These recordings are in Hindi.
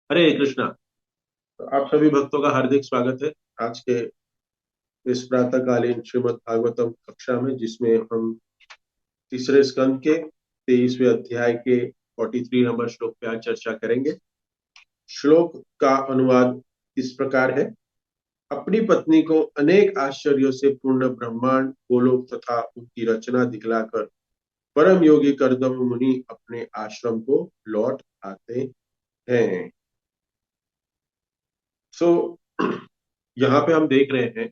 हरे कृष्णा। तो आप सभी भक्तों का हार्दिक स्वागत है आज के इस प्रातःकालीन श्रीमद् भागवतम कक्षा में, जिसमें हम तीसरे स्कंद के 23वें अध्याय के 43 नंबर श्लोक पे आज चर्चा करेंगे। श्लोक का अनुवाद इस प्रकार है। अपनी पत्नी को अनेक आश्चर्यों से पूर्ण ब्रह्मांड, गोलोक तथा उनकी रचना दिखलाकर परम योगी कर्दम मुनि अपने आश्रम को लौट आते हैं। सो यहाँ पे हम देख रहे हैं,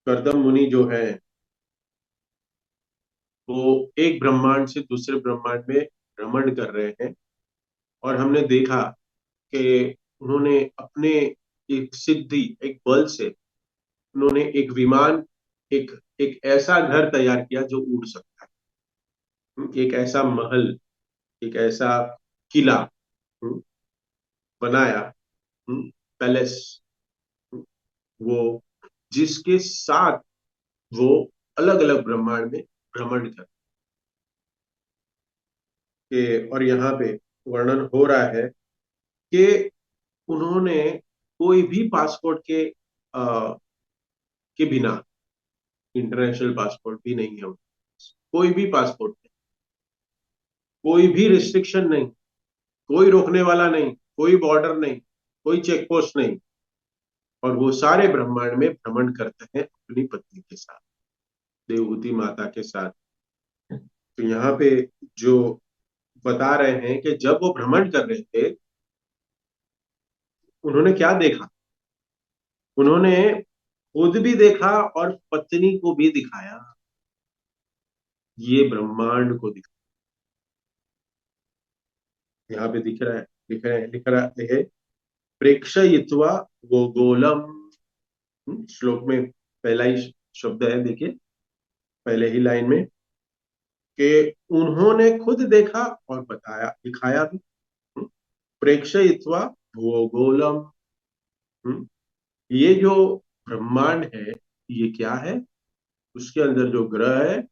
कर्दम मुनि जो है वो एक ब्रह्मांड से दूसरे ब्रह्मांड में भ्रमण कर रहे हैं। और हमने देखा कि उन्होंने अपने एक सिद्धि, एक बल से उन्होंने एक विमान, एक एक ऐसा घर तैयार किया जो उड़ सकता है, एक ऐसा महल, एक ऐसा किला बनाया, पैलेस, वो जिसके साथ वो अलग अलग ब्रह्मांड में भ्रमण कर के। और यहाँ पे वर्णन हो रहा है कि उन्होंने कोई भी पासपोर्ट के बिना, इंटरनेशनल पासपोर्ट भी नहीं है, कोई भी पासपोर्ट नहीं, कोई भी रिस्ट्रिक्शन नहीं, कोई रोकने वाला नहीं, कोई बॉर्डर नहीं, कोई चेक पोस्ट नहीं, और वो सारे ब्रह्मांड में भ्रमण करते हैं अपनी पत्नी के साथ, देवहूति माता के साथ। तो यहाँ पे जो बता रहे हैं कि जब वो भ्रमण कर रहे थे, उन्होंने क्या देखा? उन्होंने खुद भी देखा और पत्नी को भी दिखाया, ये ब्रह्मांड को दिखाया। यहाँ पे दिख रहा है, लिख रहा है, प्रेक्षयित्वा गोगोलम। श्लोक में पहला ही शब्द है, देखिए पहले ही लाइन में, कि उन्होंने खुद देखा और बताया, दिखाया भी। हम्म, प्रेक्षयित्वा गोगोलम। ये जो ब्रह्मांड है, ये क्या है? उसके अंदर जो ग्रह है,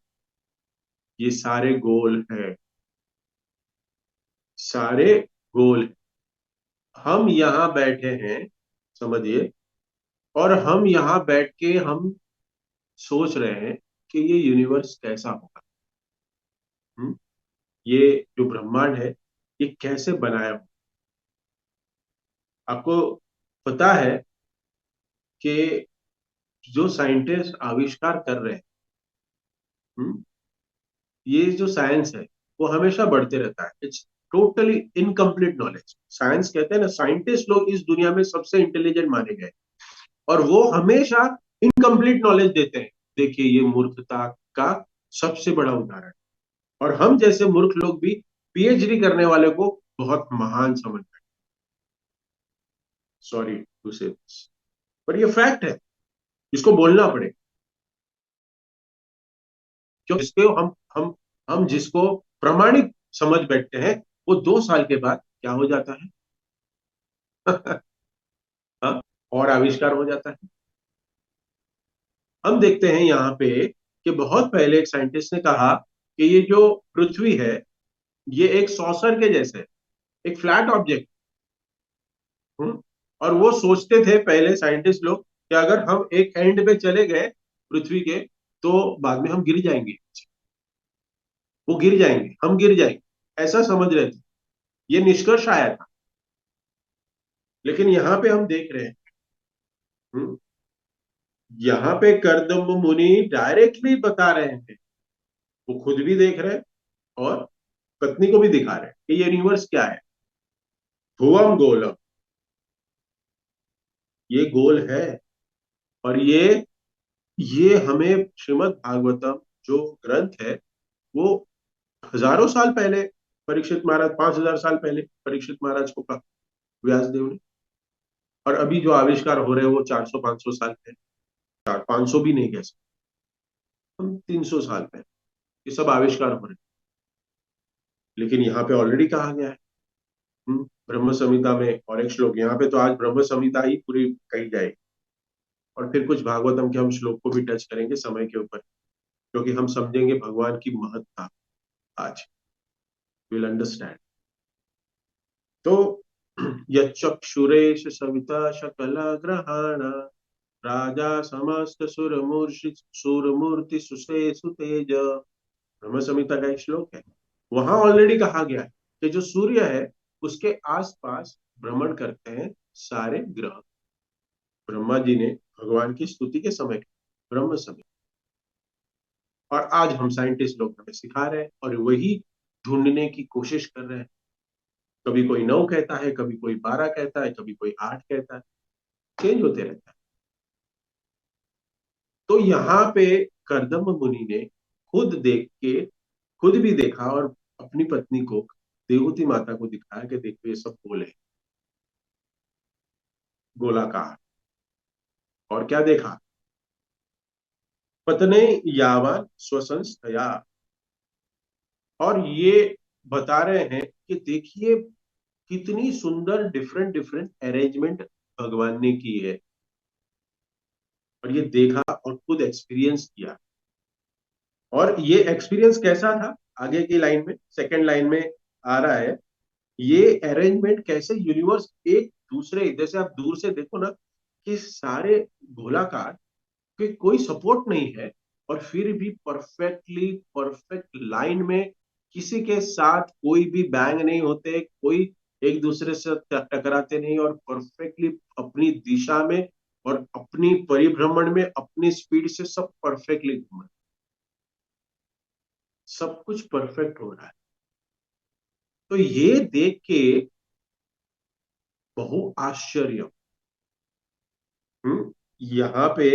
ये सारे गोल है, सारे गोल है। हम यहाँ बैठे हैं, समझिए, और हम यहाँ बैठ के हम सोच रहे हैं कि ये यूनिवर्स कैसा होगा। हम्म, ये जो ब्रह्मांड है, ये कैसे बनाया हो। आपको पता है कि जो साइंटिस्ट आविष्कार कर रहे हैं, हम्म, ये जो साइंस है, वो हमेशा बढ़ते रहता है। It's totally incomplete knowledge. Science कहते हैं ना, साइंटिस्ट लोग इस दुनिया में सबसे इंटेलिजेंट माने गए, और वो हमेशा इनकम्प्लीट नॉलेज देते हैं। देखिए, ये मूर्खता का सबसे बड़ा उदाहरण। और हम जैसे मूर्ख लोग भी पीएचडी करने वाले को बहुत महान समझते हैं। सॉरी टू से दिस, पर ये फैक्ट है, इसको बोलना पड़े। क्यों? जिसको हम जिसको प्रमाणिक समझ बैठते हैं, वो 2 साल के बाद क्या हो जाता है? हाँ, और आविष्कार हो जाता है। हम देखते हैं यहाँ पे कि बहुत पहले एक साइंटिस्ट ने कहा कि ये जो पृथ्वी है, ये एक सॉसर के जैसे है, एक फ्लैट ऑब्जेक्ट। और वो सोचते थे पहले साइंटिस्ट लोग कि अगर हम एक एंड पे चले गए पृथ्वी के, तो बाद में हम गिर जाएंगे, वो गिर जाएंगे, हम गिर जाएंगे, ऐसा समझ रहे थे। ये निष्कर्ष आया था। लेकिन यहाँ पे हम देख रहे हैं, हम्म, यहाँ पे कर्दम मुनि डायरेक्टली बता रहे हैं, वो खुद भी देख रहे हैं और पत्नी को भी दिखा रहे हैं कि ये यूनिवर्स क्या है। भुवम गोलम, ये गोल है। और ये हमें श्रीमद् भागवतम जो ग्रंथ है, वो हजारों साल पहले परीक्षित महाराज, 5,000 साल पहले परीक्षित महाराज को कहा, व्यास देव ने। और अभी जो आविष्कार हो रहे हैं वो 400-500 साल पहले, 500 भी नहीं कह सकते हम, 300 साल पहले ये सब आविष्कार हो रहे हैं। लेकिन यहाँ पे ऑलरेडी कहा गया है, ब्रह्म संहिता में। और एक श्लोक यहाँ पे, तो आज ब्रह्म संहिता ही पूरी कही जाएगी, और फिर कुछ भागवतम के हम श्लोक को भी टच करेंगे समय के ऊपर, क्योंकि हम समझेंगे भगवान की महत्ता। आज विल अंडरस्टैंड। तो यक्षुरेश सविता शकल ग्रहाण राजा समस्त सुरमूर्ति सुषे सुतेज। ब्रह्म संहिता का एक श्लोक है। वहां ऑलरेडी कहा गया है कि जो सूर्य है उसके आसपास भ्रमण करते हैं सारे ग्रह। ब्रह्मा जी ने भगवान की स्तुति के समय ब्रह्म समय, और आज हम साइंटिस्ट लोग हमें सिखा रहे हैं और वही ढूंढने की कोशिश कर रहे हैं। कभी कोई 9 कहता है, कभी कोई 12 कहता है, कभी कोई 8 कहता है, चेंज होते रहता है। तो यहाँ पे कर्दम मुनि ने खुद देख के, खुद भी देखा और अपनी पत्नी को, देवहूति माता को दिखाया कि देखो ये सब गोल है, गोलाकार। और क्या देखा? पत्ने यावान स्वसंस्थया। और ये बता रहे हैं कि देखिए कितनी सुंदर डिफरेंट डिफरेंट अरेंजमेंट भगवान ने की है। और ये देखा और खुद एक्सपीरियंस किया। और ये एक्सपीरियंस कैसा था? आगे की लाइन में, सेकंड लाइन में आ रहा है, ये अरेंजमेंट कैसे यूनिवर्स एक दूसरे, जैसे आप दूर से देखो ना कि सारे गोलाकार के कोई सपोर्ट नहीं है, और फिर भी परफेक्टली परफेक्ट लाइन में, किसी के साथ कोई भी बैंग नहीं होते, कोई एक दूसरे से टकराते नहीं, और परफेक्टली अपनी दिशा में और अपनी परिभ्रमण में अपनी स्पीड से सब परफेक्टली घूम रहे, सब कुछ परफेक्ट हो रहा है। तो ये देख के बहु आश्चर्य। यहाँ पे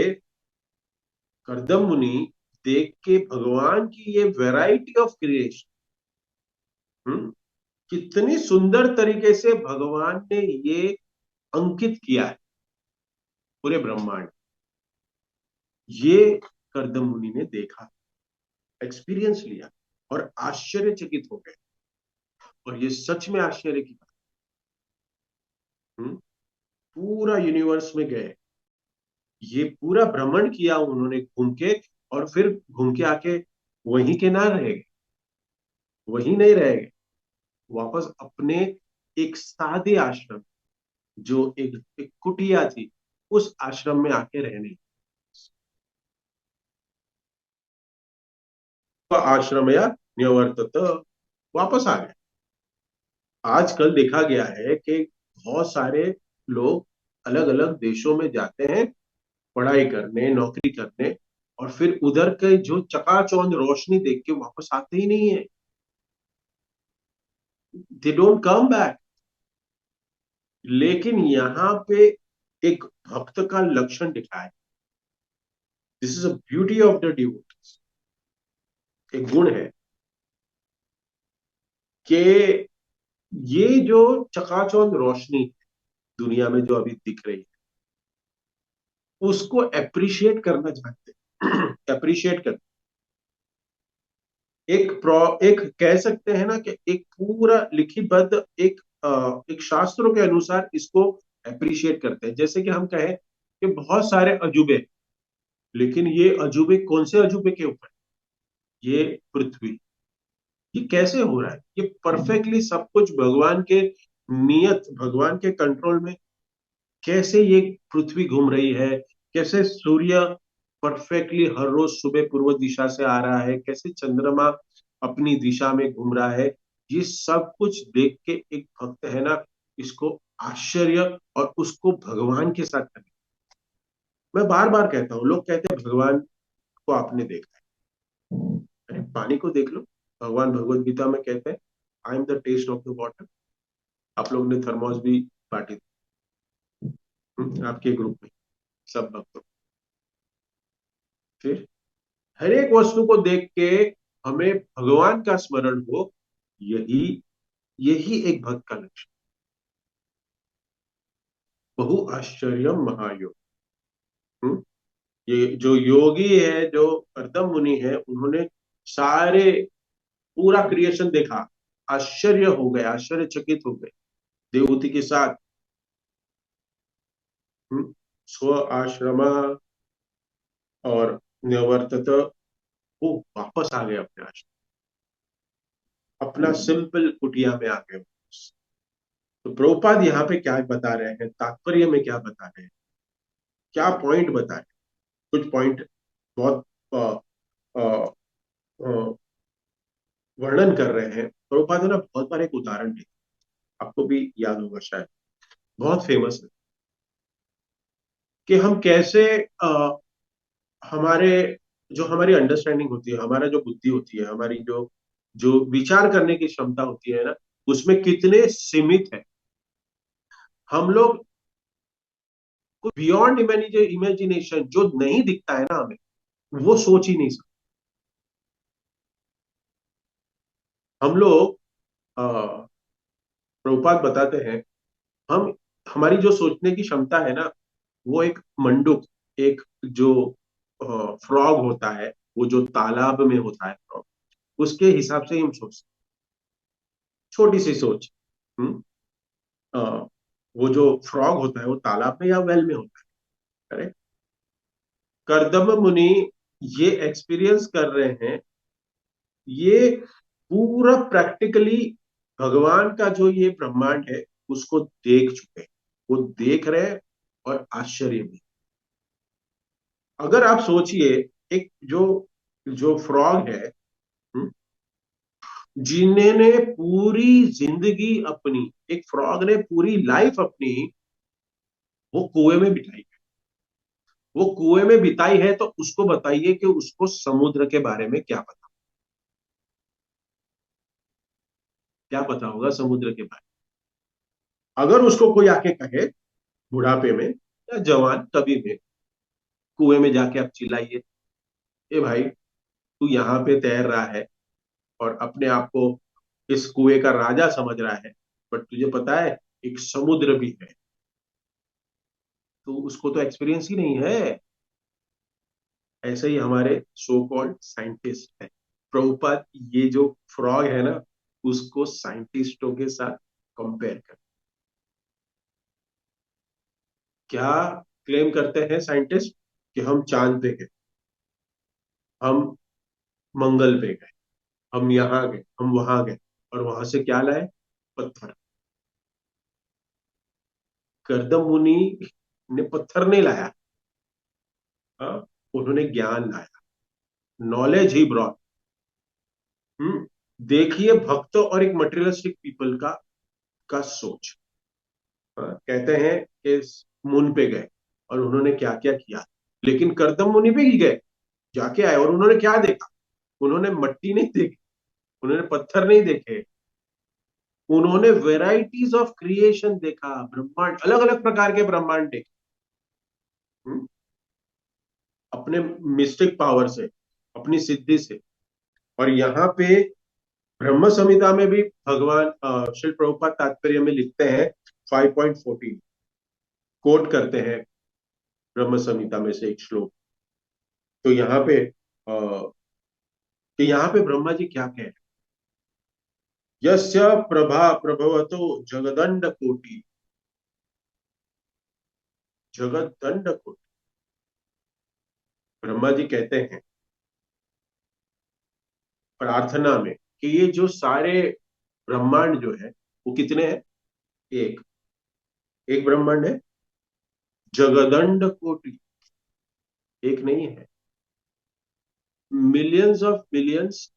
कर्दम मुनि देख के भगवान की ये वैरायटी ऑफ क्रिएशन, कितनी सुंदर तरीके से भगवान ने ये अंकित किया है पूरे ब्रह्मांड। ये कर्दम मुनि ने देखा, एक्सपीरियंस लिया और आश्चर्यचकित हो गए। और ये सच में आश्चर्य की बात। पूरा यूनिवर्स में गए, ये पूरा भ्रमण किया उन्होंने घूम के, और फिर घूम के आके वहीं के ना रहे, वहीं नहीं रहे, वापस अपने एक सादे आश्रम, जो एक कुटिया थी, उस आश्रम में आके रहने। आश्रम या न्यवर्तत, वापस आ गए। आजकल देखा गया है कि बहुत सारे लोग अलग अलग देशों में जाते हैं पढ़ाई करने, नौकरी करने, और फिर उधर के जो चकाचौंध रोशनी देख के वापस आते ही नहीं है। They don't come back. लेकिन यहाँ पे एक भक्त का लक्षण दिखा है। This is a beauty of the devotees. एक गुण है कि ये जो चकाचौंध रोशनी दुनिया में जो अभी दिख रही है, उसको अप्रिशिएट करना चाहते हैं। अप्रिशिएट कर, एक कह सकते हैं ना कि एक पूरा लिखितबद्ध एक शास्त्रों के अनुसार इसको अप्रिशिएट करते हैं। जैसे कि हम कहें कि बहुत सारे अजूबे, लेकिन ये अजूबे कौन से अजूबे के ऊपर? ये पृथ्वी। ये कैसे हो रहा है? ये परफेक्टली सब कुछ भगवान के नियत, भगवान के कंट्रोल में। कैसे ये पृथ्वी घूम रही है, कैसे सूर्य परफेक्टली हर रोज सुबह पूर्व दिशा से आ रहा है, कैसे चंद्रमा अपनी दिशा में घूम रहा है, ये सब कुछ देख के एक भक्त है ना, इसको आश्चर्य और उसको भगवान के साथ कनेक्ट। मैं बार बार कहता हूँ, लोग कहते हैं भगवान को आपने देखा है, अरे पानी को देख लो। भगवान भगवत गीता में कहते हैं, I am the test of the water. आप लोग ने थर्मोस भी बांटी आपके ग्रुप में, सब भक्तों। फिर हर एक वस्तु को देख के हमें भगवान का स्मरण हो, यही यही एक भक्त का लक्ष्य। बहु आश्चर्य महायोग। हम्म? ये जो योगी है, जो कर्दम मुनि है, उन्होंने सारे पूरा क्रिएशन देखा, आश्चर्य हो गए, आश्चर्यचकित हो गए देवहूति के साथ। स्व आश्रमा और निवर्तत, वो वापस आ गए अपने आश्रम, अपना सिंपल कुटिया में आ गए। तो प्रभुपाद यहाँ पे क्या बता रहे हैं, तात्पर्य में क्या बता रहे हैं, क्या पॉइंट बता रहे हैं? कुछ पॉइंट बहुत अ, अ, अ, वर्णन कर रहे हैं। प्रभुपाद ने ना बहुत बार एक उदाहरण दिया, आपको भी याद होगा शायद, बहुत फेमस है, कि हम कैसे हमारे जो हमारी अंडरस्टैंडिंग होती है, हमारा जो बुद्धि होती है, हमारी जो जो विचार करने की क्षमता होती है ना, उसमें कितने सीमित है। हम लोग बियॉन्ड इमेजिनेशन जो नहीं दिखता है ना हमें, वो सोच ही नहीं सकते। हम लोग प्रभुपाद बताते हैं, हम हमारी जो सोचने की क्षमता है ना, वो एक मंडूक, एक जो फ्रॉग होता है, वो जो तालाब में होता है फ्रॉग, उसके हिसाब से ही हम सोचते हैं। छोटी सी सोच। हम्म अ, वो जो फ्रॉग होता है वो तालाब में या वेल में होता है, करेक्ट। कर्दम मुनि ये एक्सपीरियंस कर रहे हैं, ये पूरा प्रैक्टिकली भगवान का जो ये ब्रह्मांड है उसको देख चुके हैं, वो देख रहे हैं और आश्चर्य में। अगर आप सोचिए, एक जो जो फ्रॉग है, हम्म, जिन्होंने पूरी जिंदगी अपनी, एक फ्रॉग ने पूरी लाइफ अपनी वो कुएं में बिताई, वो कुएं में बिताई है, तो उसको बताइए कि उसको समुद्र के बारे में क्या पता, क्या पता होगा समुद्र के बारे में। अगर उसको कोई आके कहे बुढ़ापे में या जवान कभी भी, कुएं में जाके आप चिल्लाइए, ए भाई तू यहाँ पे तैर रहा है और अपने आप को इस कुएं का राजा समझ रहा है, बट तुझे पता है एक समुद्र भी है, तो उसको तो एक्सपीरियंस ही नहीं है। ऐसे ही हमारे सो कॉल्ड साइंटिस्ट है, प्रभुपाद ये जो फ्रॉग है ना, उसको साइंटिस्टों के साथ कंपेयर कर, क्या क्लेम करते हैं साइंटिस्ट, कि हम चांद पे गए, हम मंगल पे गए, हम यहाँ गए, हम वहां गए, और वहां से क्या लाए, पत्थर। गर्दम मुनि ने पत्थर नहीं लाया, हाँ, उन्होंने ज्ञान लाया, नॉलेज ही ब्रॉट। हम्म देखिए भक्तों और एक मटेरियलिस्टिक पीपल का सोच। हाँ, कहते हैं कि मून पे गए और उन्होंने क्या क्या किया, लेकिन करदम मुनि पे ही गए, जाके आए, और उन्होंने क्या देखा, उन्होंने मट्टी नहीं देखी, उन्होंने पत्थर नहीं देखे, उन्होंने वेराइटीज ऑफ क्रिएशन देखा, ब्रह्मांड, अलग अलग प्रकार के ब्रह्मांड देखे। हम्म, अपने मिस्टिक पावर से, अपनी सिद्धि से। और यहाँ पे ब्रह्म संहिता में भी भगवान श्री प्रभुपाद तात्पर्य में लिखते हैं, 5.14 कोट करते हैं ब्रह्म संहिता में से एक श्लोक। तो यहाँ पे कि यहाँ पे ब्रह्मा जी क्या कह रहे हैं, यस्य प्रभा प्रभवतो जगदंड कोटि, जगदंड कोटि। ब्रह्मा जी कहते हैं प्रार्थना में कि ये जो सारे ब्रह्मांड जो है वो कितने हैं, एक, एक ब्रह्मांड है, जगदंड कोटि, एक नहीं है, मिलियंस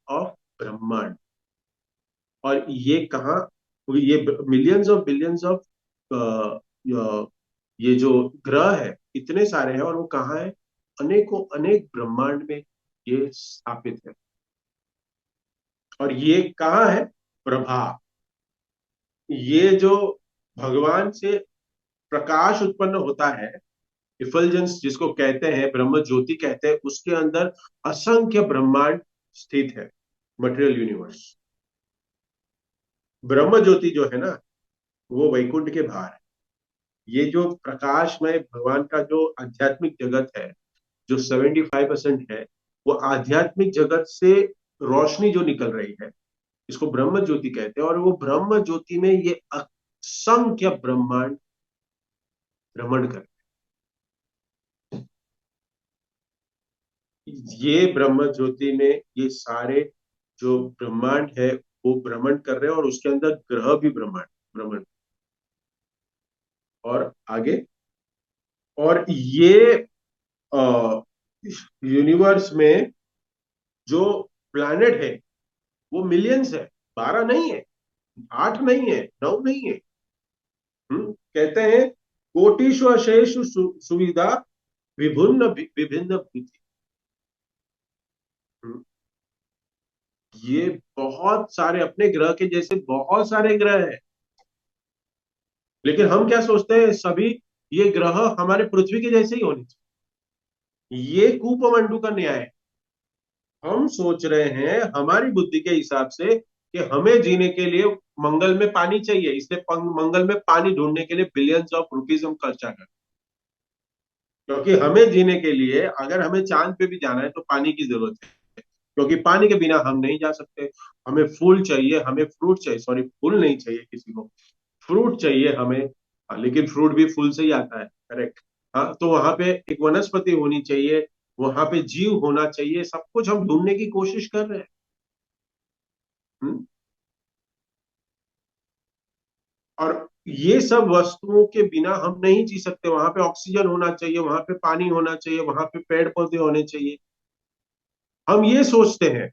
ऑफ ब्रह्मांड। और ये कहाँ, ये मिलियंस ऑफ बिलियंस ऑफ ये जो ग्रह है इतने सारे हैं, और वो कहाँ है, अनेकों अनेक ब्रह्मांड में ये स्थापित है। और ये कहाँ है, प्रभा, ये जो भगवान से प्रकाश उत्पन्न होता है, इफल्जेंस जिसको कहते हैं, ब्रह्म ज्योति कहते हैं, उसके अंदर असंख्य ब्रह्मांड स्थित है, मटेरियल यूनिवर्स। ब्रह्म ज्योति जो है ना, वो वैकुंठ के बाहर है। ये जो प्रकाशमय भगवान का जो आध्यात्मिक जगत है, जो 75% है, वो आध्यात्मिक जगत से रोशनी जो निकल रही है, इसको ब्रह्म ज्योति कहते हैं। और वो ब्रह्म ज्योति में ये असंख्य ब्रह्मांड भ्रमण कर, ये ब्रह्म ज्योति में ये सारे जो ब्रह्मांड है वो भ्रमण कर रहे हैं, और उसके अंदर ग्रह भी ब्रह्मांड भ्रमण। और आगे, और ये यूनिवर्स में जो प्लैनेट है वो मिलियंस है, 12 नहीं है, 8 नहीं है, 9 नहीं है। कहते हैं कोटिषु अशेषु सुविधा विभिन्न विभिन्न भूति। हम्म, ये बहुत सारे, अपने ग्रह के जैसे बहुत सारे ग्रह हैं, लेकिन हम क्या सोचते हैं, सभी ये ग्रह हमारे पृथ्वी के जैसे ही होने चाहिए। ये कूपमंडू का न्याय है। हम सोच रहे हैं हमारी बुद्धि के हिसाब से कि हमें जीने के लिए मंगल में पानी चाहिए, इसलिए मंगल में पानी ढूंढने के लिए बिलियंस ऑफ रुपीज हम खर्चा कर, क्योंकि हमें जीने के लिए अगर हमें चांद पे भी जाना है तो पानी की जरूरत है, क्योंकि पानी के बिना हम नहीं जा सकते। हमें फूल चाहिए, हमें फ्रूट चाहिए, सॉरी फूल नहीं चाहिए किसी को, फ्रूट चाहिए हमें। हाँ, लेकिन फ्रूट भी फूल से ही आता है, करेक्ट। हाँ, तो वहां पे एक वनस्पति होनी चाहिए, वहां पे जीव होना चाहिए, सब कुछ हम ढूंढने की कोशिश कर रहे हैं। हम्म? और ये सब वस्तुओं के बिना हम नहीं जी सकते। वहां पे ऑक्सीजन होना चाहिए, वहां पे पानी होना चाहिए, वहां पे पेड़ पौधे होने चाहिए। हम ये सोचते हैं।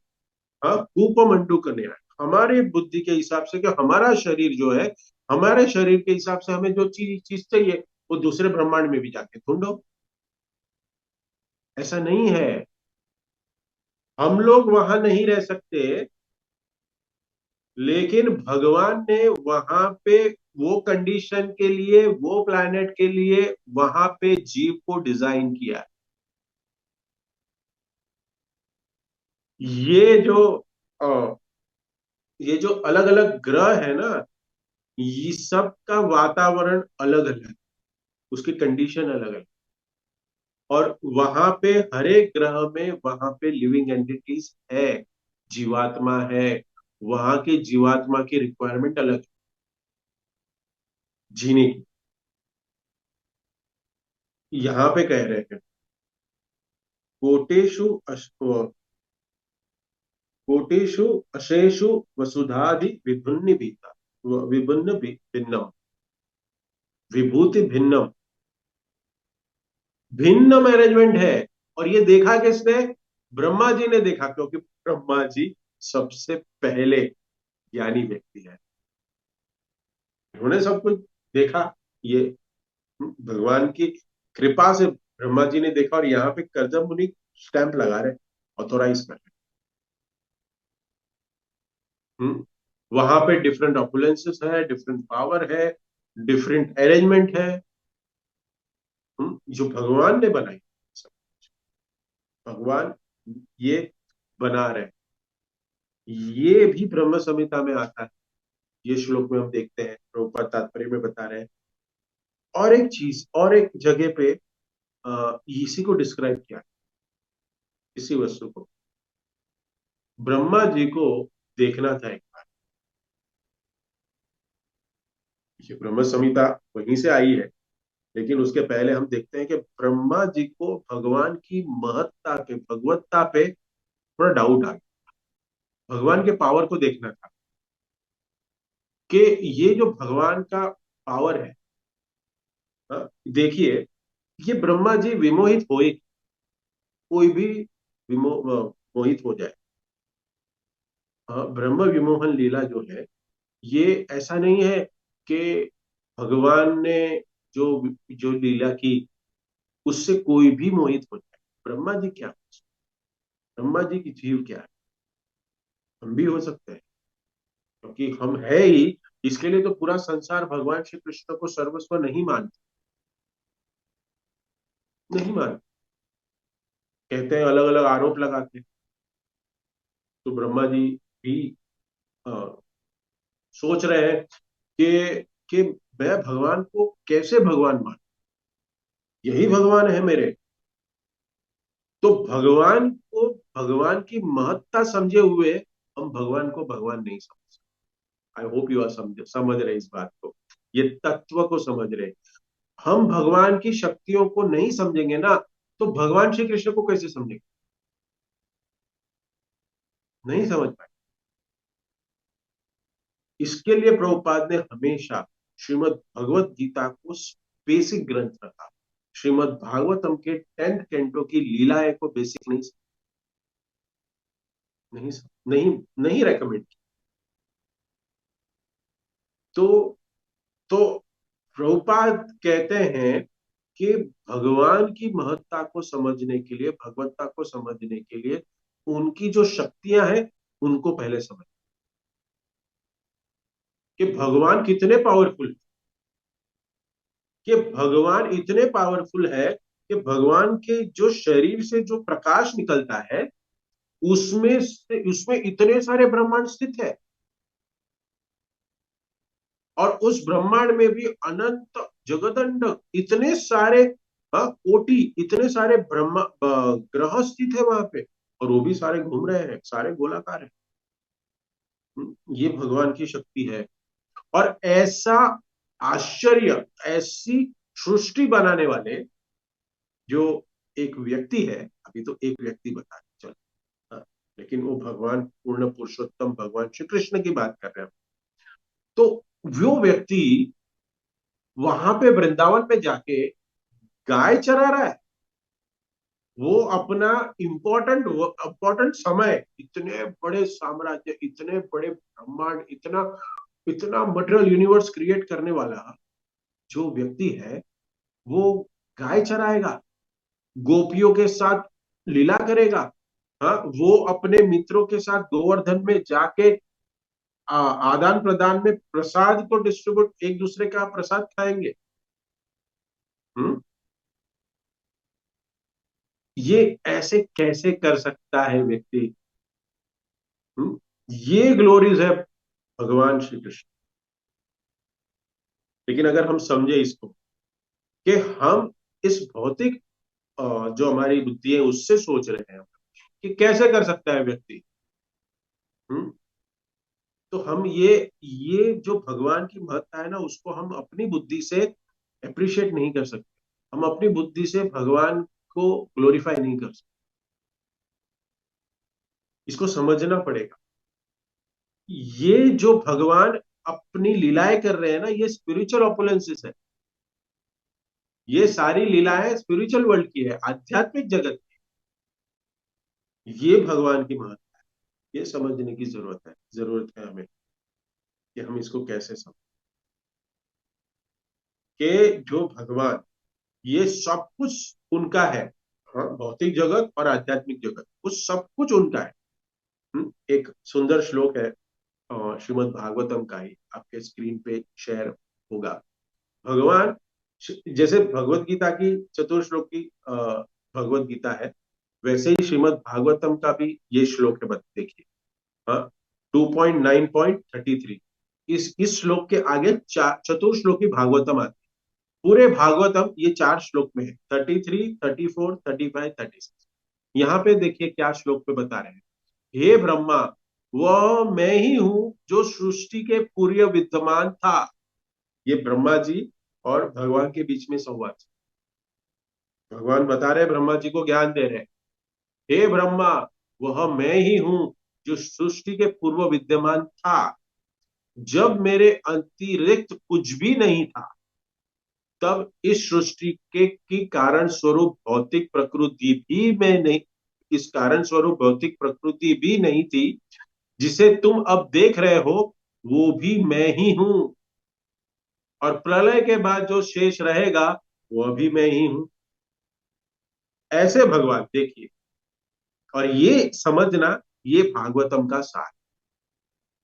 हाँ, कूपमंडू का न्याय हमारे बुद्धि के हिसाब से, कि हमारा शरीर जो है, हमारे शरीर के हिसाब से हमें जो चीज चीज चाहिए वो दूसरे ब्रह्मांड में भी जाके ढूंढो। ऐसा नहीं है, हम लोग वहां नहीं रह सकते, लेकिन भगवान ने वहां पे वो कंडीशन के लिए, वो प्लैनेट के लिए वहां पे जीव को डिजाइन किया। ये जो अ, ये जो अलग अलग ग्रह है ना, ये सब का वातावरण अलग अलग, उसकी कंडीशन अलग अलग, और वहां पे हर एक ग्रह में वहां पे लिविंग एंटिटीज है, जीवात्मा है। वहां के जीवात्मा की रिक्वायरमेंट अलग है जीने की। यहाँ पे कह रहे हैं कोटेशु कोटेशु अशेषु वसुधादि विभिन्न भीता, विभिन्न भिन्नम, विभूति भिन्नम, भिन्न मैनेजमेंट है। और ये देखा किसने? ब्रह्मा जी ने देखा, क्योंकि ब्रह्मा जी सबसे पहले ज्ञानी व्यक्ति है, उन्होंने सब कुछ देखा। ये भगवान की कृपा से ब्रह्मा जी ने देखा, और यहाँ पे करदम मुनि स्टैंप लगा रहे, ऑथोराइज कर रहे। वहां पे डिफरेंट ऑपुलेंसेस है, डिफरेंट पावर है, डिफरेंट अरेंजमेंट है। जो भगवान ने बनाई, सब भगवान ये बना रहे। ये भी ब्रह्म संहिता में आता है, ये श्लोक में हम देखते हैं, प्रभुपाद तात्पर्य में बता रहे हैं। और एक चीज, और एक जगह पे इसी को डिस्क्राइब किया, इसी वस्तु को ब्रह्मा जी को देखना था एक बार। ये ब्रह्म संहिता वहीं से आई है, लेकिन उसके पहले हम देखते हैं कि ब्रह्मा जी को भगवान की महत्ता के, भगवत्ता पे थोड़ा डाउट आ गया। भगवान के पावर को देखना था, कि ये जो भगवान का पावर है, हाँ, देखिए, ये ब्रह्मा जी विमोहित हो ही, कोई भी मोहित हो जाए। हाँ, ब्रह्म विमोहन लीला जो है, ये ऐसा नहीं है कि भगवान ने जो जो लीला की उससे कोई भी मोहित हो जाए। ब्रह्मा जी क्या, ब्रह्मा जी की जीव क्या है, हम भी हो सकते हैं, क्योंकि हम है ही। इसके लिए तो पूरा संसार भगवान श्री कृष्ण को सर्वस्व नहीं मानते, नहीं मानते, कहते हैं, अलग अलग आरोप लगाते हैं। तो ब्रह्मा जी भी अ, सोच रहे हैं कि मैं भगवान को कैसे भगवान मान, यही भगवान है मेरे। तो भगवान को, भगवान की महत्ता समझे हुए हम भगवान को भगवान नहीं समझ। आई होप यू आर समझ रहे इस बात को, ये तत्व को समझ रहे। हम भगवान की शक्तियों को नहीं समझेंगे ना, तो भगवान श्री कृष्ण को कैसे समझेंगे? नहीं समझ पाए। इसके लिए प्रभुपाद ने हमेशा श्रीमद् भगवत गीता को बेसिक ग्रंथ रखा। श्रीमद् भागवतम के 10th कैंटो की लीलाएं को बेसिक नहीं नहीं नहीं रेकमेंड। तो तो प्रभुपाद कहते हैं कि भगवान की महत्ता को समझने के लिए, भगवत्ता को समझने के लिए उनकी जो शक्तियां हैं उनको पहले समझ, कि भगवान कितने पावरफुल, कि भगवान इतने पावरफुल है कि भगवान के जो शरीर से जो प्रकाश निकलता है उसमें इतने सारे ब्रह्मांड स्थित है, और उस ब्रह्मांड में भी अनंत जगदंड इतने सारे, कोटि, इतने सारे ब्रह्मा ग्रह स्थित है वहां पे, और वो भी सारे घूम रहे हैं, सारे गोलाकार है। ये भगवान की शक्ति है। और ऐसा आश्चर्य, ऐसी सृष्टि बनाने वाले जो एक व्यक्ति है, अभी तो एक व्यक्ति बता चल, हाँ, लेकिन वो भगवान पूर्ण पुरुषोत्तम भगवान श्री कृष्ण की बात कर रहे हैं। तो वो व्यक्ति वहां पे वृंदावन में जाके गाय चरा रहा है। वो अपना इंपॉर्टेंट समय, इतने बड़े साम्राज्य, इतने बड़े ब्रह्मांड, इतना इतना मटेरियल यूनिवर्स क्रिएट करने वाला जो व्यक्ति है, वो गाय चराएगा, गोपियों के साथ लीला करेगा। हाँ, वो अपने मित्रों के साथ गोवर्धन में जाके आदान प्रदान में प्रसाद को डिस्ट्रीब्यूट, एक दूसरे का प्रसाद खाएंगे। हम्म ये ऐसे कैसे कर सकता है व्यक्ति? ये ग्लोरीज है भगवान श्री कृष्ण। लेकिन अगर हम समझे इसको कि हम इस भौतिक जो हमारी बुद्धि है उससे सोच रहे हैं कि कैसे कर सकता है व्यक्ति, हम्म तो हम ये जो भगवान की महत्ता है ना, उसको हम अपनी बुद्धि से अप्रिशिएट नहीं कर सकते, हम अपनी बुद्धि से भगवान को ग्लोरीफाई नहीं कर सकते। इसको समझना पड़ेगा। ये जो भगवान अपनी लीलाएं कर रहे हैं ना, ये स्पिरिचुअल ओपुलेंसेस है। ये सारी लीलाएं स्पिरिचुअल वर्ल्ड की है, आध्यात्मिक जगत की। ये भगवान की महत्ता है, ये समझने की जरूरत है हमें, कि हम इसको कैसे समझ, कि जो भगवान, ये सब कुछ उनका है। हाँ, भौतिक जगत और आध्यात्मिक जगत, वो सब कुछ उनका है। एक सुंदर श्लोक है श्रीमद् भागवतम का ही, आपके स्क्रीन पे शेयर होगा। भगवान, जैसे भगवत गीता की चतुर श्लोक की भगवत गीता है, वैसे ही श्रीमद् भागवतम का भी ये श्लोक है, देखिए। हाँ, 2.9.33, इस श्लोक के आगे चतुर श्लोकी भागवतम आती है। पूरे भागवतम ये 4 श्लोक में है, 33, 34, 35, 36। यहाँ पे देखिए क्या श्लोक पे बता रहे हैं। हे ब्रह्मा, वह मैं ही हूं जो सृष्टि के पूर्व विद्यमान था। ये ब्रह्मा जी और भगवान के बीच में संवाद, भगवान बता रहे, ब्रह्मा जी को ज्ञान दे रहे, हे ब्रह्मा, वह मैं ही हूं जो सृष्टि के पूर्व विद्यमान था, जब मेरे अतिरिक्त कुछ भी नहीं था। तब इस सृष्टि के की कारण स्वरूप भौतिक प्रकृति भी मैं नहीं, इस कारण स्वरूप भौतिक प्रकृति भी नहीं थी, जिसे तुम अब देख रहे हो, वो भी मैं ही हूं। और प्रलय के बाद जो शेष रहेगा वह भी मैं ही हूं। ऐसे भगवान देखिए, और ये समझना, ये भागवतम का सार,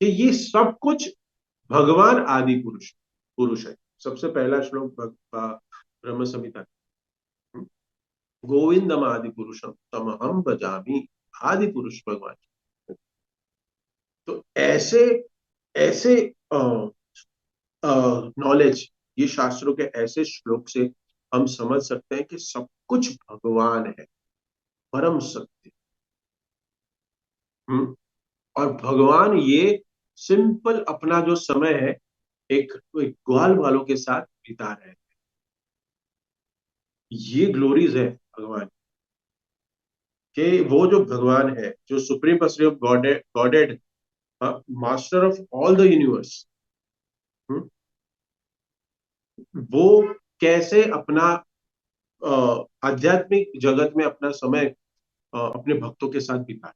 कि ये सब कुछ भगवान आदि पुरुष पुरुष है। सबसे पहला श्लोक ब्रह्म संहिता, गोविंदम आदि पुरुषम तमहम भजामि, आदि पुरुष भगवान। तो ऐसे ऐसे नॉलेज, ये शास्त्रों के ऐसे श्लोक से हम समझ सकते हैं कि सब कुछ भगवान है, परम सत्य। हम्म और भगवान ये सिंपल अपना जो समय है एक ग्वाल वालों के साथ बिता रहे हैं। ये ग्लोरीज है भगवान के। वो जो भगवान है, जो supreme personality of godhead, master of all the universe, वो कैसे अपना आध्यात्मिक जगत में अपना समय अपने भक्तों के साथ बिताए।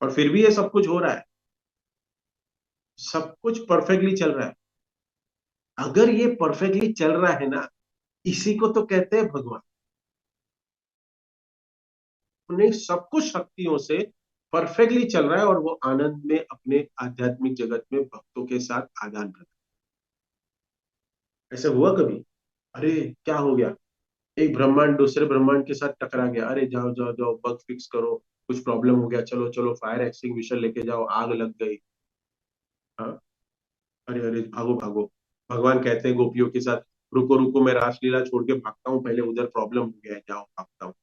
और फिर भी ये सब कुछ हो रहा है, सब कुछ परफेक्टली चल रहा है। अगर ये परफेक्टली चल रहा है ना, इसी को तो कहते हैं भगवान। उन्हें सब कुछ शक्तियों से परफेक्टली चल रहा है और वो आनंद में अपने आध्यात्मिक जगत में भक्तों के साथ आदान प्रदान। ऐसे हुआ कभी? अरे क्या हो गया, एक ब्रह्मांड दूसरे ब्रह्मांड के साथ टकरा गया, अरे जाओ जाओ जाओ बग फिक्स करो, कुछ प्रॉब्लम हो गया, चलो चलो फायर एक्सटिंग्विशर लेके जाओ, आग लग गई। हाँ, अरे अरे भागो भागो। भगवान कहते हैं गोपियों के साथ, रुको रुको मैं रासलीला छोड़ के भागता हूँ, पहले उधर प्रॉब्लम हो गया है, जाओ भागता हूँ।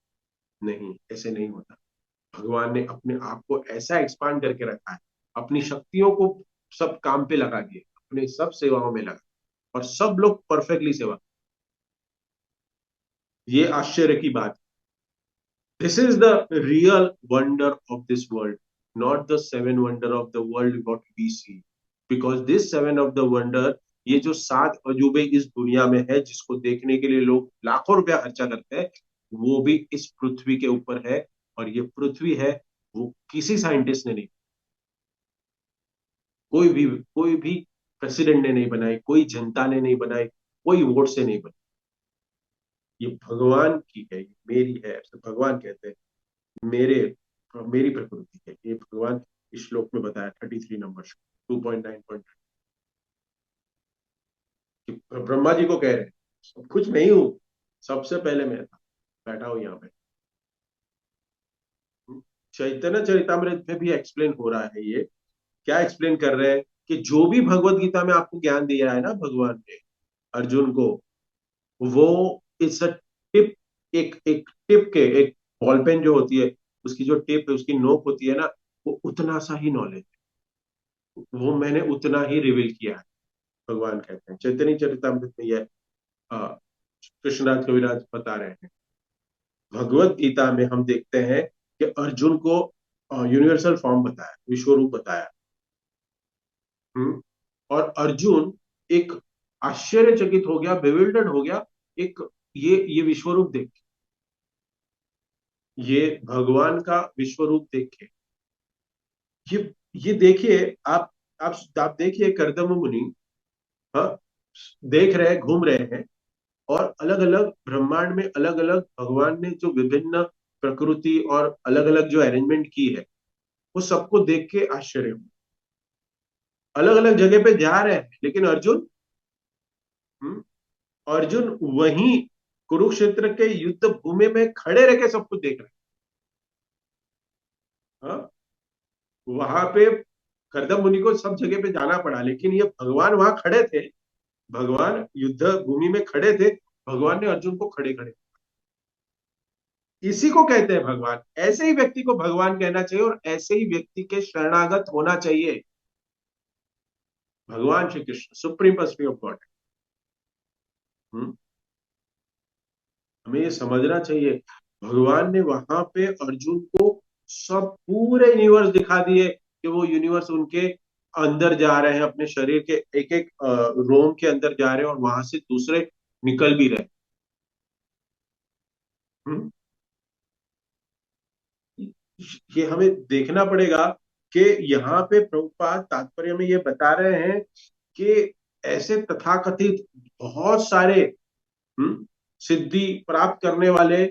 नहीं, ऐसे नहीं होता। भगवान ने अपने आप को ऐसा एक्सपांड करके रखा है, अपनी शक्तियों को सब काम पे लगा दिए, अपने सब सेवाओं में लगा, और सब लोग परफेक्टली सेवा। ये आश्चर्य की बात। This is the real wonder of this world, not the seven wonder of the world what we see. Because this seven of the wonder, ये जो सात अजूबे इस दुनिया में है, जिसको देखने के लिए लोग लाखों रुपया खर्चा करते हैं, वो भी इस पृथ्वी के ऊपर है। और ये पृथ्वी है, वो किसी साइंटिस्ट ने नहीं, कोई भी प्रेसिडेंट ने नहीं बनाई, कोई जनता ने नहीं बनाई, कोई वोट से नहीं बनाई। ये भगवान की है, ये मेरी है, ऐसे भगवान कहते हैं। मेरे मेरी प्रकृति है ये, भगवान इस श्लोक में बताया 33 नंबर 2.9 कि ब्रह्मा जी को कह रहे हैं, सब कुछ नहीं हूं, सबसे पहले मैं था, बैठा हूं यहाँ पे। चैतन्य चरितमृत में भी एक्सप्लेन हो रहा है ये। क्या एक्सप्लेन कर रहे हैं कि जो भी भगवत गीता में आपको ज्ञान दिया है ना भगवान ने अर्जुन को, वो इट्स अ टिप, एक एक टिप के, एक बॉल पेन जो होती है, उसकी जो टिप है, उसकी नोक होती है ना, वो उतना सा ही नॉलेज, वो मैंने उतना ही रिवील किया है। भगवान कहते हैं चैतन्य चरितमृत में ये कृष्णराज कविराज बता रहे हैं। भगवत गीता में हम देखते हैं कि अर्जुन को यूनिवर्सल फॉर्म बताया, विश्व रूप बताया। हम्म, और अर्जुन एक आश्चर्यचकित हो गया, बेविल्डर्ड हो गया, एक ये विश्व रूप देख के, ये भगवान का विश्व रूप देख के, ये ये देखिए आप देखिए कर्दम मुनि, हाँ, देख रहे हैं, घूम रहे हैं, और अलग अलग ब्रह्मांड में अलग अलग भगवान ने जो विभिन्न प्रकृति और अलग अलग जो अरेंजमेंट की है, वो सबको देख के आश्चर्य हुआ। अलग अलग जगह पे जा रहे हैं, लेकिन अर्जुन, हम्म, अर्जुन वहीं कुरुक्षेत्र के युद्ध भूमि में खड़े रह के सब कुछ देख रहे हैं। हाँ, वहां पे कर्दम मुनि को सब जगह पे जाना पड़ा, लेकिन ये भगवान वहां खड़े थे, भगवान युद्ध भूमि में खड़े थे, भगवान ने अर्जुन को खड़े खड़े, इसी को कहते हैं भगवान। ऐसे ही व्यक्ति को भगवान कहना चाहिए, और ऐसे ही व्यक्ति के शरणागत होना चाहिए। भगवान Shri Krishna supreme personality of God. हमें ये समझना चाहिए, भगवान ने वहां पे अर्जुन को सब पूरे यूनिवर्स दिखा दिए, कि वो यूनिवर्स उनके अंदर जा रहे हैं, अपने शरीर के एक एक रोम के अंदर जा रहे हैं, और वहां से दूसरे निकल भी रहे। हम्म, ये हमें देखना पड़ेगा कि यहाँ पे प्रभुपाद तात्पर्य में ये बता रहे हैं कि ऐसे तथाकथित बहुत सारे सिद्धि प्राप्त करने वाले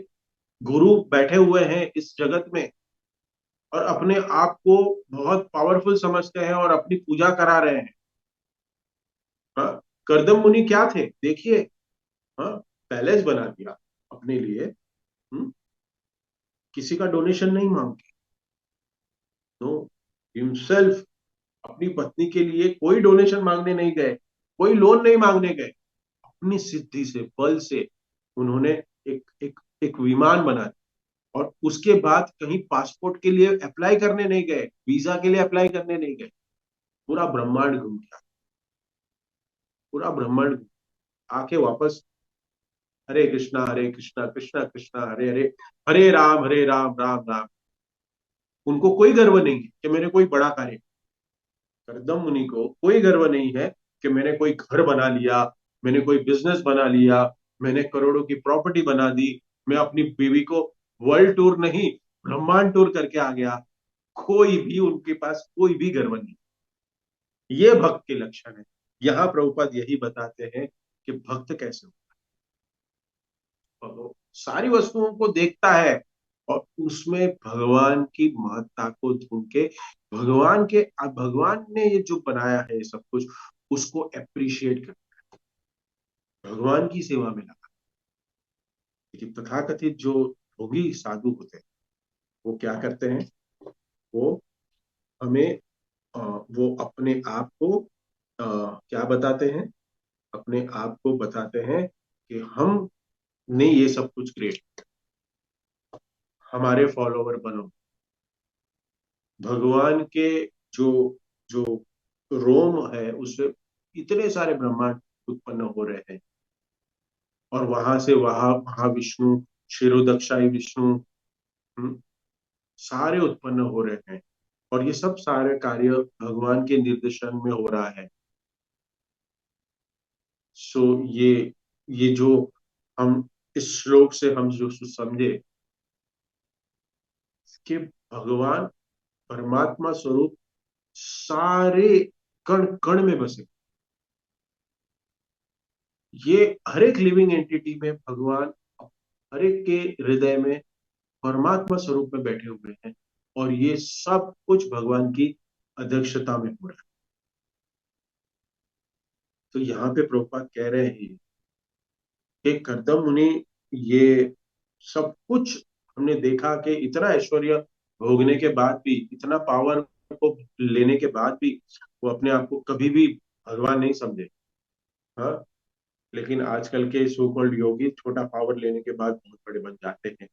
गुरु बैठे हुए हैं इस जगत में, और अपने आप को बहुत पावरफुल समझते हैं और अपनी पूजा करा रहे हैं। हाँ, करदम मुनि क्या थे देखिए, हाँ, पैलेस बना दिया अपने लिए, किसी का डोनेशन नहीं मांगे, नो, हिमसेल्फ, अपनी पत्नी के लिए कोई डोनेशन मांगने नहीं गए, कोई लोन नहीं मांगने गए, अपनी सिद्धि से, बल से उन्होंने एक एक एक विमान बना दिया। और उसके बाद कहीं पासपोर्ट के लिए अप्लाई करने नहीं गए, वीजा के लिए अप्लाई करने नहीं गए, पूरा ब्रह्मांड घूम गया, पूरा ब्रह्मांड आके वापस, हरे कृष्णा कृष्णा कृष्णा हरे हरे, हरे राम राम राम। उनको कोई गर्व नहीं है कि मैंने कोई बड़ा कार्य, करदम मुनि को कोई गर्व नहीं है कि मैंने कोई घर बना लिया, मैंने कोई बिजनेस बना लिया, मैंने करोड़ों की प्रॉपर्टी बना दी, मैं अपनी बीवी को वर्ल्ड टूर नहीं, ब्रह्मांड टूर करके आ गया, कोई भी उनके पास कोई भी गर्व नहीं। ये भक्त के लक्षण है। यहाँ प्रभुपाद यही बताते हैं कि भक्त कैसे हो, वो सारी वस्तुओं को देखता है और उसमें भगवान की महत्ता को ढूंढ के, भगवान ने ये जो बनाया है सब कुछ, उसको अप्रिशिएट कर, भगवान की सेवा में लगा। लेकिन तथाकथित जो भोगी साधु होते हैं, वो क्या करते हैं, वो हमें वो अपने आप को क्या बताते हैं, अपने आप को बताते हैं कि हमने ये सब कुछ क्रिएट, हमारे फॉलोवर बनो। भगवान के जो जो रोम है उससे इतने सारे ब्रह्मांड उत्पन्न हो रहे हैं, और वहां से वहां महाविष्णु, क्षीरोदक्षाई विष्णु, हम्म, सारे उत्पन्न हो रहे हैं, और ये सब सारे कार्य भगवान के निर्देशन में हो रहा है। सो ये जो हम इस श्लोक से हम जो समझे कि भगवान परमात्मा स्वरूप सारे कण कण में बसे, ये हर एक लिविंग एंटिटी में भगवान हर एक के हृदय में परमात्मा स्वरूप में बैठे हुए हैं, और ये सब कुछ भगवान की अध्यक्षता में हो रहा है। तो यहाँ पे प्रभुपाद कह रहे हैं कि कर्दम मुनि, ये सब कुछ हमने देखा कि इतना ऐश्वर्य भोगने के बाद भी, इतना पावर को लेने के बाद भी, वो अपने आप को कभी भी भगवान नहीं समझे। हाँ, लेकिन आजकल के सो कॉल्ड योगी छोटा पावर लेने के बाद बहुत बड़े बन जाते हैं।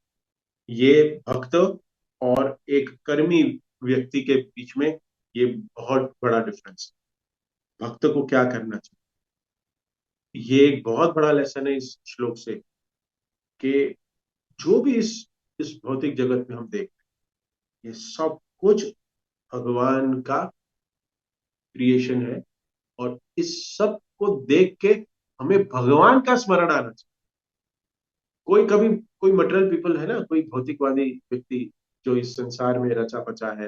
ये भक्त और एक कर्मी व्यक्ति के बीच में ये बहुत बड़ा डिफरेंस है। भक्त को क्या करना चाहिए, ये एक बहुत बड़ा लेसन है इस श्लोक से, कि जो भी इस भौतिक जगत में हम देख, ये सब कुछ भगवान का क्रिएशन है, और इस सब को देख के हमें भगवान का स्मरण आना चाहिए। कोई कभी, कोई मटेरियल पीपल है ना, कोई भौतिकवादी व्यक्ति जो इस संसार में रचा पचा है,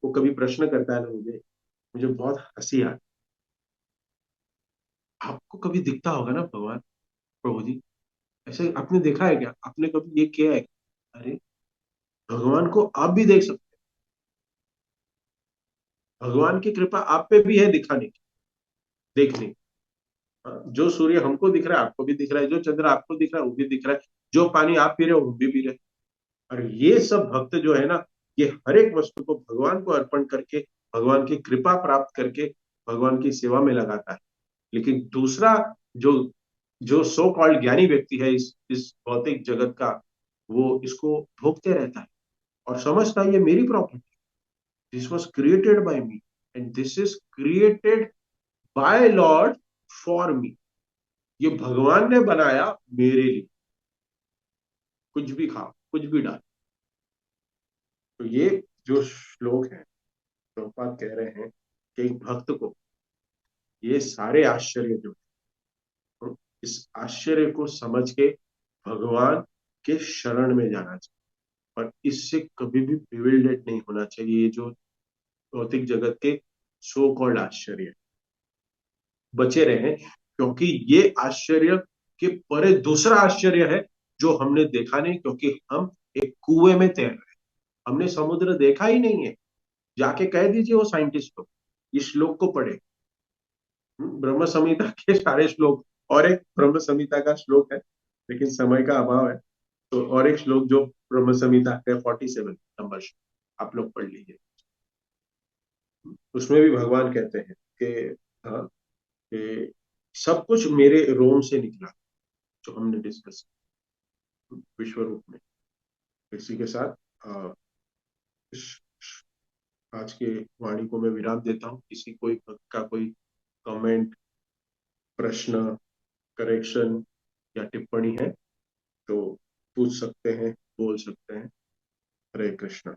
वो कभी प्रश्न करता है ना मुझे, मुझे बहुत हंसी आती। आपको कभी दिखता होगा ना भगवान, प्रभु जी, ऐसे आपने देखा है क्या, आपने कभी ये किया है क्या? अरे, भगवान को आप भी देख सकते हैं, भगवान की कृपा आप पे भी है दिखाने की, देखने की। जो सूर्य हमको दिख रहा है आपको भी दिख रहा है, जो चंद्र आपको दिख रहा है वो भी दिख रहा है, जो पानी आप पी रहे हो वो भी पी रहे हैं। और ये सब भक्त जो है ना, ये हर एक वस्तु को भगवान को अर्पण करके, भगवान की कृपा प्राप्त करके भगवान की सेवा में लगाता है। लेकिन दूसरा जो जो सो कॉल्ड ज्ञानी व्यक्ति है इस भौतिक जगत का, वो इसको भोगते रहता है और समझता है ये मेरी property, this was created by me, and this is created by Lord for me. ये भगवान ने बनाया मेरे लिए, कुछ भी खाओ कुछ भी डाल। तो ये जो श्लोक है, प्रभुपाद कह रहे हैं कि एक भक्त को ये सारे आश्चर्य जो है, इस आश्चर्य को समझ के भगवान के शरण में जाना चाहिए, और इससे कभी भी बिविल्डेड नहीं होना चाहिए। ये जो भौतिक जगत के सो कॉल्ड आश्चर्य, बचे रहे, क्योंकि ये आश्चर्य के परे दूसरा आश्चर्य है जो हमने देखा नहीं, क्योंकि हम एक कुएं में तैर रहे हैं, हमने समुद्र देखा ही नहीं है। जाके कह दीजिए वो साइंटिस्ट को, इस श्लोक को पढ़े, ब्रह्म संहिता के सारे श्लोक, और एक ब्रह्म संहिता का श्लोक है, लेकिन समय का अभाव है, तो और एक श्लोक जो ब्रह्म संहिता है 47 नंबर श्लोक, आप लोग पढ़ लीजिए। उसमें भी भगवान कहते हैं कि हाँ, कि सब कुछ मेरे रोम से निकला, जो हमने डिस्कस विश्व रूप में। इसी के साथ अ, इस- आज के वाणी को मैं विराम देता हूँ। किसी कोई का कोई कमेंट, प्रश्न, करेक्शन या टिप्पणी है तो पूछ सकते हैं, बोल सकते हैं। हरे कृष्णा।